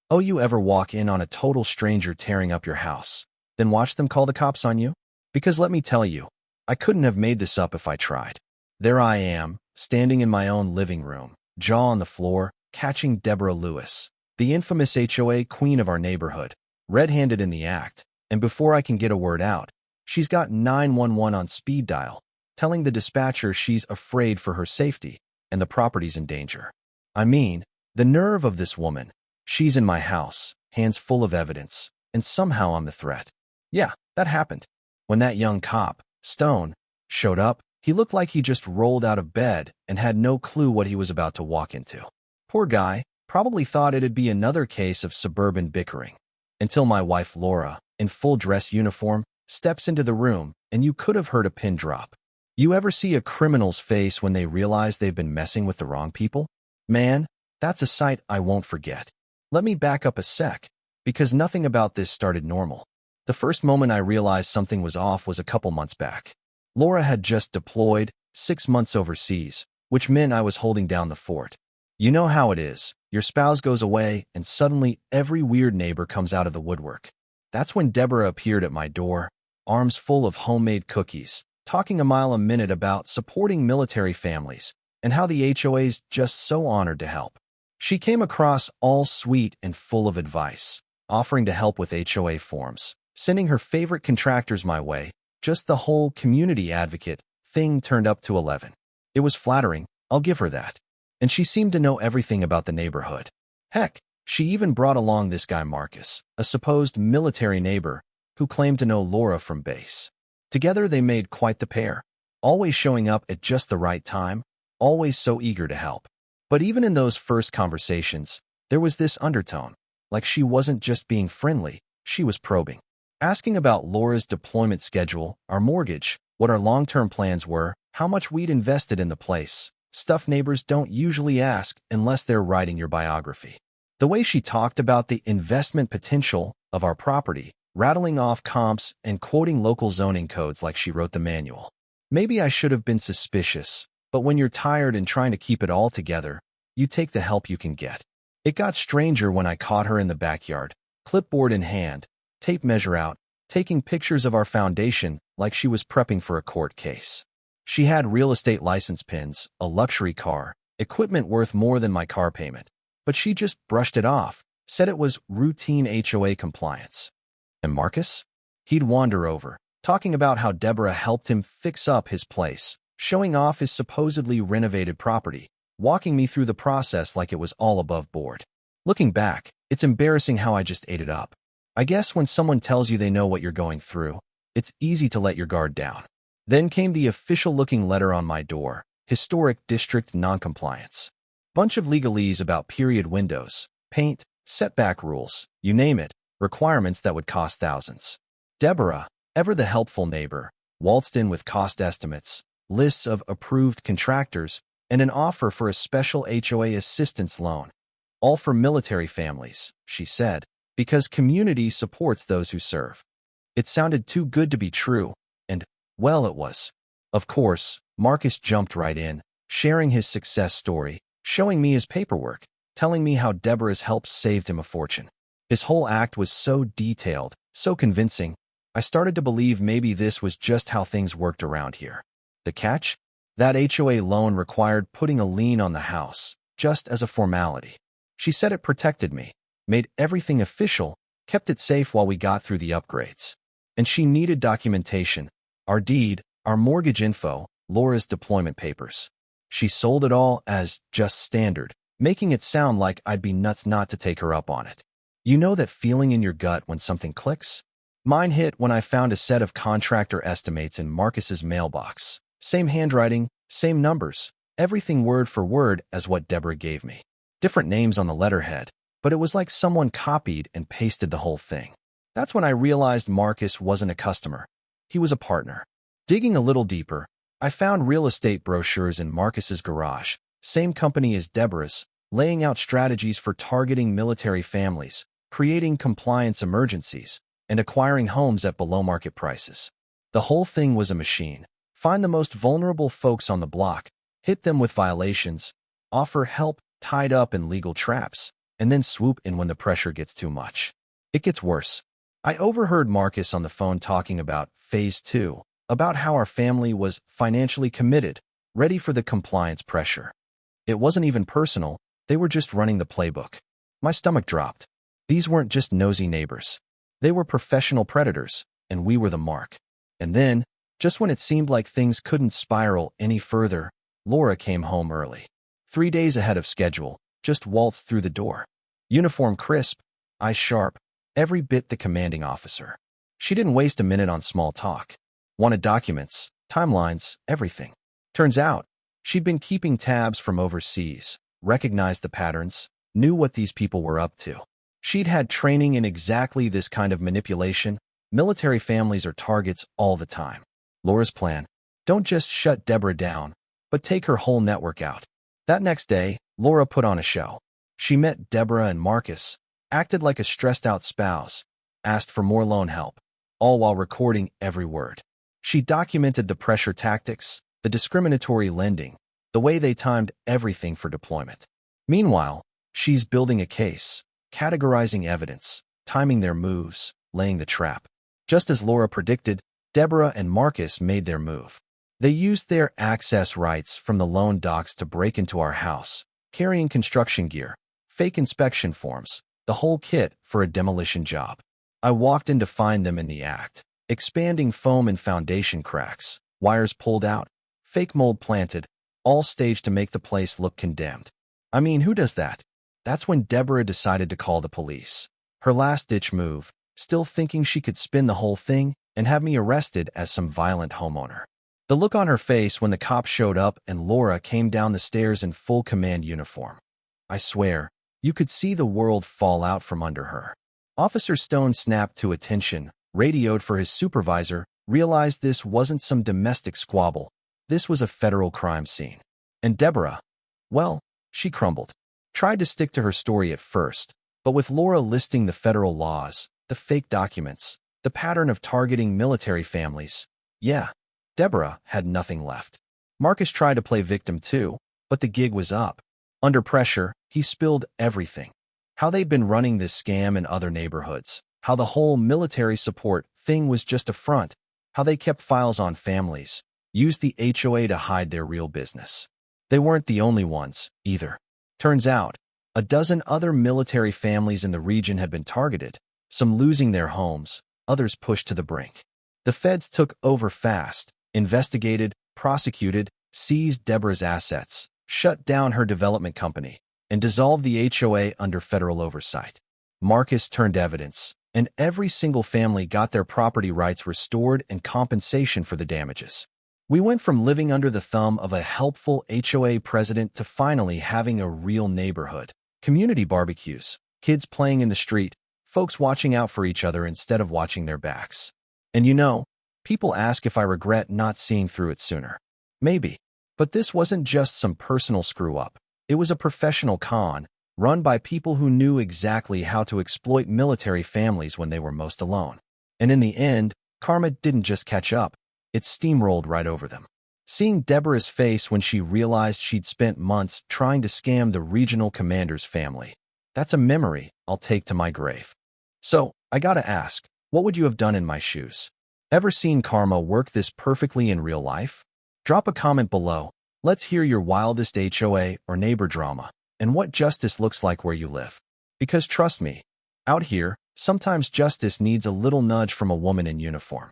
Oh, you ever walk in on a total stranger tearing up your house, then watch them call the cops on you? Because let me tell you, I couldn't have made this up if I tried. There I am, standing in my own living room, jaw on the floor, catching Deborah Lewis, the infamous HOA queen of our neighborhood, red-handed in the act, and before I can get a word out, she's got 911 on speed dial, telling the dispatcher she's afraid for her safety and the property's in danger. I mean, the nerve of this woman. She's in my house, hands full of evidence, and somehow I'm the threat. Yeah, that happened. When that young cop, Stone, showed up, he looked like he just rolled out of bed and had no clue what he was about to walk into. Poor guy, probably thought it'd be another case of suburban bickering. Until my wife Laura, in full dress uniform, steps into the room and you could have heard a pin drop. You ever see a criminal's face when they realize they've been messing with the wrong people? Man, that's a sight I won't forget. Let me back up a sec, because nothing about this started normal. The first moment I realized something was off was a couple months back. Laura had just deployed, 6 months overseas, which meant I was holding down the fort. You know how it is. Your spouse goes away, and suddenly every weird neighbor comes out of the woodwork. That's when Deborah appeared at my door, arms full of homemade cookies, talking a mile a minute about supporting military families and how the HOA's just so honored to help. She came across all sweet and full of advice, offering to help with HOA forms, sending her favorite contractors my way. Just the whole community advocate thing turned up to 11. It was flattering, I'll give her that. And she seemed to know everything about the neighborhood. Heck, she even brought along this guy Marcus, a supposed military neighbor, who claimed to know Laura from base. Together they made quite the pair, always showing up at just the right time, always so eager to help. But even in those first conversations, there was this undertone, like she wasn't just being friendly, she was probing. Asking about Laura's deployment schedule, our mortgage, what our long-term plans were, how much we'd invested in the place, stuff neighbors don't usually ask unless they're writing your biography. The way she talked about the investment potential of our property, rattling off comps and quoting local zoning codes like she wrote the manual. Maybe I should have been suspicious, but when you're tired and trying to keep it all together, you take the help you can get. It got stranger when I caught her in the backyard, clipboard in hand, tape measure out, taking pictures of our foundation like she was prepping for a court case. She had real estate license pins, a luxury car, equipment worth more than my car payment, but she just brushed it off, said it was routine HOA compliance. And Marcus? He'd wander over, talking about how Deborah helped him fix up his place, showing off his supposedly renovated property, walking me through the process like it was all above board. Looking back, it's embarrassing how I just ate it up. I guess when someone tells you they know what you're going through, it's easy to let your guard down. Then came the official-looking letter on my door, Historic District Noncompliance. Bunch of legalese about period windows, paint, setback rules, you name it, requirements that would cost thousands. Deborah, ever the helpful neighbor, waltzed in with cost estimates, lists of approved contractors, and an offer for a special HOA assistance loan. All for military families, she said, because community supports those who serve. It sounded too good to be true, and, well, it was. Of course, Marcus jumped right in, sharing his success story, showing me his paperwork, telling me how Deborah's help saved him a fortune. His whole act was so detailed, so convincing, I started to believe maybe this was just how things worked around here. The catch? That HOA loan required putting a lien on the house, just as a formality. She said it protected me, made everything official, kept it safe while we got through the upgrades. And she needed documentation, our deed, our mortgage info, Laura's deployment papers. She sold it all as just standard, making it sound like I'd be nuts not to take her up on it. You know that feeling in your gut when something clicks? Mine hit when I found a set of contractor estimates in Marcus's mailbox. Same handwriting, same numbers, everything word for word as what Deborah gave me. Different names on the letterhead, but it was like someone copied and pasted the whole thing. That's when I realized Marcus wasn't a customer. He was a partner. Digging a little deeper, I found real estate brochures in Marcus's garage, same company as Deborah's, laying out strategies for targeting military families, creating compliance emergencies, and acquiring homes at below-market prices. The whole thing was a machine. Find the most vulnerable folks on the block, hit them with violations, offer help tied up in legal traps, and then swoop in when the pressure gets too much. It gets worse. I overheard Marcus on the phone talking about phase 2, about how our family was financially committed, ready for the compliance pressure. It wasn't even personal, they were just running the playbook. My stomach dropped. These weren't just nosy neighbors. They were professional predators, and we were the mark. And then, just when it seemed like things couldn't spiral any further, Laura came home early. 3 days ahead of schedule, just waltzed through the door. Uniform crisp, eyes sharp, every bit the commanding officer. She didn't waste a minute on small talk. Wanted documents, timelines, everything. Turns out, she'd been keeping tabs from overseas, recognized the patterns, knew what these people were up to. She'd had training in exactly this kind of manipulation. Military families are targets all the time. Laura's plan: don't just shut Deborah down, but take her whole network out. That next day, Laura put on a show. She met Deborah and Marcus, acted like a stressed-out spouse, asked for more loan help, all while recording every word. She documented the pressure tactics, the discriminatory lending, the way they timed everything for deployment. Meanwhile, she's building a case, categorizing evidence, timing their moves, laying the trap. Just as Laura predicted, Deborah and Marcus made their move. They used their access rights from the loan docs to break into our house, carrying construction gear, fake inspection forms, the whole kit for a demolition job. I walked in to find them in the act, expanding foam and foundation cracks, wires pulled out, fake mold planted, all staged to make the place look condemned. I mean, who does that? That's when Deborah decided to call the police. Her last-ditch move, still thinking she could spin the whole thing and have me arrested as some violent homeowner. The look on her face when the cops showed up and Laura came down the stairs in full command uniform. I swear, you could see the world fall out from under her. Officer Stone snapped to attention, radioed for his supervisor, realized this wasn't some domestic squabble. This was a federal crime scene. And Deborah, well, she crumbled. Tried to stick to her story at first, but with Laura listing the federal laws, the fake documents, the pattern of targeting military families, yeah, Deborah had nothing left. Marcus tried to play victim too, but the gig was up. Under pressure, he spilled everything. How they'd been running this scam in other neighborhoods, how the whole military support thing was just a front, how they kept files on families, used the HOA to hide their real business. They weren't the only ones, either. Turns out, a dozen other military families in the region had been targeted, some losing their homes, others pushed to the brink. The feds took over fast, investigated, prosecuted, seized Deborah's assets, shut down her development company, and dissolved the HOA under federal oversight. Marcus turned evidence, and every single family got their property rights restored and compensation for the damages. We went from living under the thumb of a helpful HOA president to finally having a real neighborhood. Community barbecues, kids playing in the street, folks watching out for each other instead of watching their backs. And you know, people ask if I regret not seeing through it sooner. Maybe. But this wasn't just some personal screw-up. It was a professional con, run by people who knew exactly how to exploit military families when they were most alone. And in the end, karma didn't just catch up. It steamrolled right over them. Seeing Deborah's face when she realized she'd spent months trying to scam the regional commander's family, that's a memory I'll take to my grave. So, I gotta ask, what would you have done in my shoes? Ever seen karma work this perfectly in real life? Drop a comment below. Let's hear your wildest HOA or neighbor drama, and what justice looks like where you live. Because trust me, out here, sometimes justice needs a little nudge from a woman in uniform.